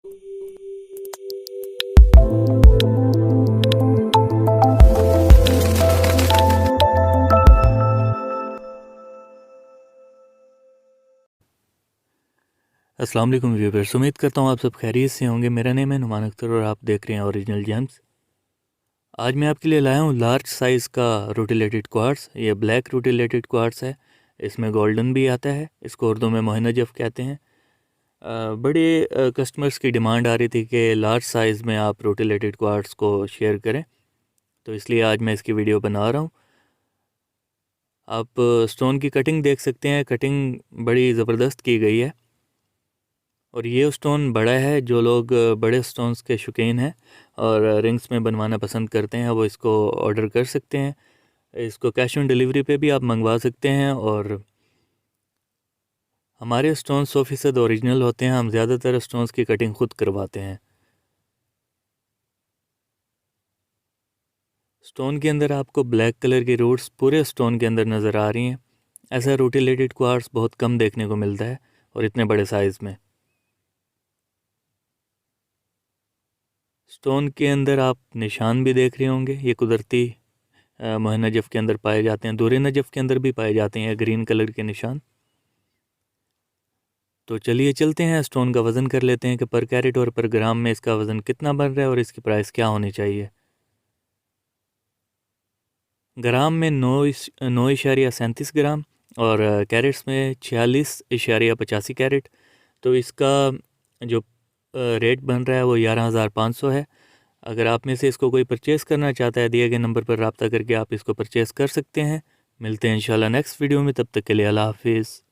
अस्सलाम वालेकुम व्यूअर्स, उम्मीद करता हूँ आप सब खैरियत से होंगे। मेरा नेम है नुमान अख्तर और आप देख रहे हैं ओरिजिनल जेम्स। आज मैं आपके लिए लाया हूँ लार्ज साइज़ का रूटिलेटेड क्वार्ट्स। ये ब्लैक रूटिलेटेड क्वार्ट्स है, इसमें गोल्डन भी आता है, इसको उर्दू में मोहनजफ कहते हैं। बड़े कस्टमर्स की डिमांड आ रही थी कि लार्ज साइज़ में आप रूटिलेटेड क्वार्ट्स को शेयर करें, तो इसलिए आज मैं इसकी वीडियो बना रहा हूँ। आप स्टोन की कटिंग देख सकते हैं, कटिंग बड़ी ज़बरदस्त की गई है और ये स्टोन बड़ा है। जो लोग बड़े स्टोन्स के शौकीन हैं और रिंग्स में बनवाना पसंद करते हैं वो इसको ऑर्डर कर सकते हैं। इसको कैश ऑन डिलीवरी पे भी आप मंगवा सकते हैं और हमारे स्टोन 100% ओरिजिनल होते हैं। हम ज़्यादातर स्टोन्स की कटिंग ख़ुद करवाते हैं। स्टोन के अंदर आपको ब्लैक कलर की रूट्स पूरे स्टोन के अंदर नज़र आ रही हैं। ऐसा रूटिलेटेड क्वार्ट्स बहुत कम देखने को मिलता है और इतने बड़े साइज़ में। स्टोन के अंदर आप निशान भी देख रहे होंगे, ये कुदरती मोहन नजफ़ के अंदर पाए जाते हैं, दूर नजफ़ के अंदर भी पाए जाते हैं ग्रीन कलर के निशान। तो चलिए चलते हैं, स्टोन का वज़न कर लेते हैं कि पर कैरेट और पर ग्राम में इसका वज़न कितना बन रहा है और इसकी प्राइस क्या होनी चाहिए। ग्राम में 9.37 ग्राम और कैरेट्स में 46.85 कैरेट। तो इसका जो रेट बन रहा है वो 11,500 है। अगर आप में से इसको कोई परचेज़ करना चाहता है, दिए गए नंबर पर रब्ता करके आप इसको परचेज़ कर सकते हैं। मिलते हैं इंशाल्लाह नेक्स्ट वीडियो में, तब तक के लिए अल्लाह हाफिज़।